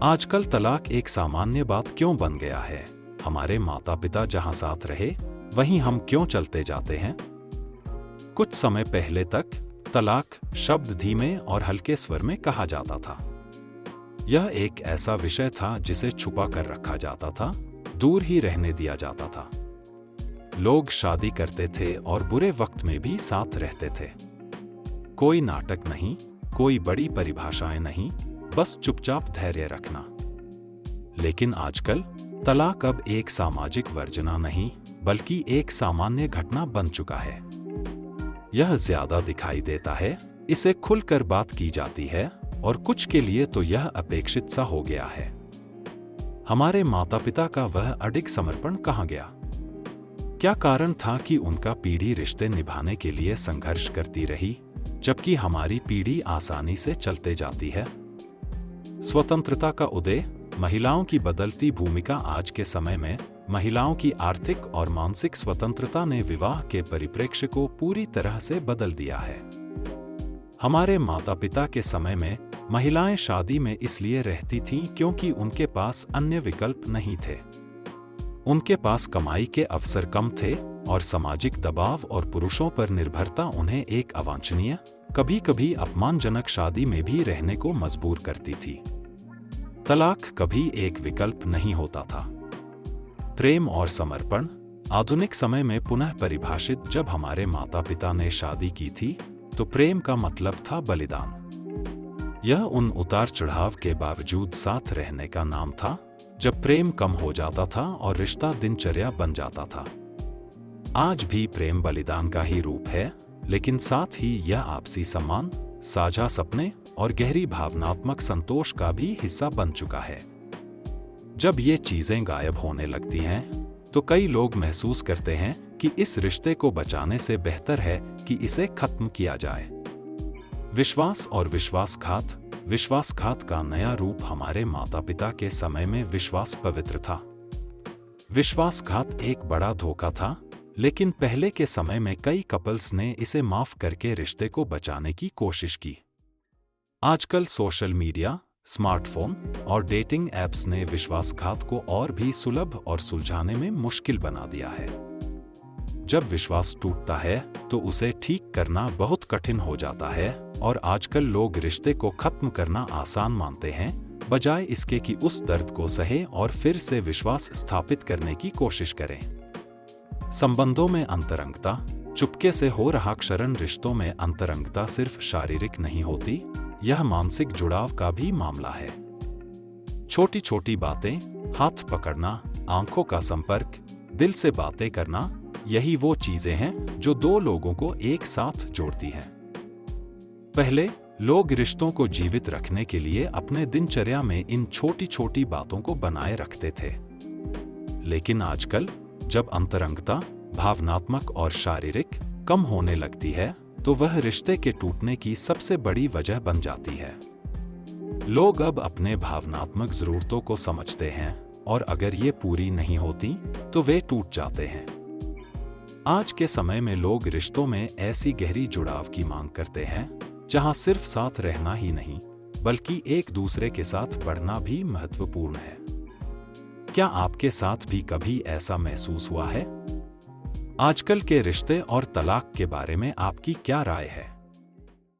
आजकल तलाक एक सामान्य बात क्यों बन गया है? हमारे माता पिता जहां साथ रहे वहीं हम क्यों चलते जाते हैं? कुछ समय पहले तक तलाक शब्द धीमे और हल्के स्वर में कहा जाता था। यह एक ऐसा विषय था जिसे छुपा कर रखा जाता था, दूर ही रहने दिया जाता था। लोग शादी करते थे और बुरे वक्त में भी साथ रहते थे। कोई नाटक नहीं, कोई बड़ी परिभाषाएं नहीं, बस चुपचाप धैर्य रखना। लेकिन आजकल तलाक अब एक सामाजिक वर्जना नहीं, बल्कि एक सामान्य घटना बन चुका है। यह ज्यादा दिखाई देता है, इसे खुलकर बात की जाती है और कुछ के लिए तो यह अपेक्षित सा हो गया है। हमारे माता पिता का वह अडिग समर्पण कहाँ गया? क्या कारण था कि उनका पीढ़ी रिश्ते निभाने के लिए संघर्ष करती रही, जबकि हमारी पीढ़ी आसानी से चलते जाती है? स्वतंत्रता का उदय, महिलाओं की बदलती भूमिका। आज के समय में महिलाओं की आर्थिक और मानसिक स्वतंत्रता ने विवाह के परिप्रेक्ष्य को पूरी तरह से बदल दिया है। हमारे माता पिता के समय में महिलाएं शादी में इसलिए रहती थीं क्योंकि उनके पास अन्य विकल्प नहीं थे। उनके पास कमाई के अवसर कम थे और सामाजिक दबाव और पुरुषों पर निर्भरता उन्हें एक अवांछनीय, कभी-कभी अपमानजनक शादी में भी रहने को मजबूर करती थी। तलाक कभी एक विकल्प नहीं होता था। प्रेम और समर्पण आधुनिक समय में पुनः परिभाषित। जब हमारे माता पिता ने शादी की थी तो प्रेम का मतलब था बलिदान। यह उन उतार चढ़ाव के बावजूद साथ रहने का नाम था जब प्रेम कम हो जाता था और रिश्ता दिनचर्या बन जाता था। आज भी प्रेम बलिदान का ही रूप है, लेकिन साथ ही यह आपसी सम्मान, साझा सपने और गहरी भावनात्मक संतोष का भी हिस्सा बन चुका है। जब ये चीजें गायब होने लगती हैं, तो कई लोग महसूस करते हैं कि इस रिश्ते को बचाने से बेहतर है कि इसे खत्म किया जाए। विश्वास और विश्वासघात। विश्वासघात का नया रूप। हमारे माता पिता के समय में विश्वास पवित्र था। विश्वासघात एक बड़ा धोखा था, लेकिन पहले के समय में कई कपल्स ने इसे माफ करके रिश्ते को बचाने की कोशिश की। आजकल सोशल मीडिया, स्मार्टफोन और डेटिंग ऐप्स ने विश्वासघात को और भी सुलभ और सुलझाने में मुश्किल बना दिया है। जब विश्वास टूटता है तो उसे ठीक करना बहुत कठिन हो जाता है और आजकल लोग रिश्ते को खत्म करना आसान मानते हैं, बजाय इसके कि उस दर्द को सहे और फिर से विश्वास स्थापित करने की कोशिश करें। संबंधों में अंतरंगता। चुपके से हो रहा क्षरण। रिश्तों में अंतरंगता सिर्फ शारीरिक नहीं होती, यह मानसिक जुड़ाव का भी मामला है। छोटी छोटी बातें, हाथ पकड़ना, आंखों का संपर्क, दिल से बातें करना, यही वो चीजें हैं जो दो लोगों को एक साथ जोड़ती हैं। पहले लोग रिश्तों को जीवित रखने के लिए अपने दिनचर्या में इन छोटी छोटी बातों को बनाए रखते थे। लेकिन आजकल जब अंतरंगता, भावनात्मक और शारीरिक, कम होने लगती है, तो वह रिश्ते के टूटने की सबसे बड़ी वजह बन जाती है। लोग अब अपने भावनात्मक जरूरतों को समझते हैं और अगर ये पूरी नहीं होती तो वे टूट जाते हैं। आज के समय में लोग रिश्तों में ऐसी गहरी जुड़ाव की मांग करते हैं जहां सिर्फ साथ रहना ही नहीं, बल्कि एक दूसरे के साथ बढ़ना भी महत्वपूर्ण है। क्या आपके साथ भी कभी ऐसा महसूस हुआ है? आजकल के रिश्ते और तलाक के बारे में आपकी क्या राय है?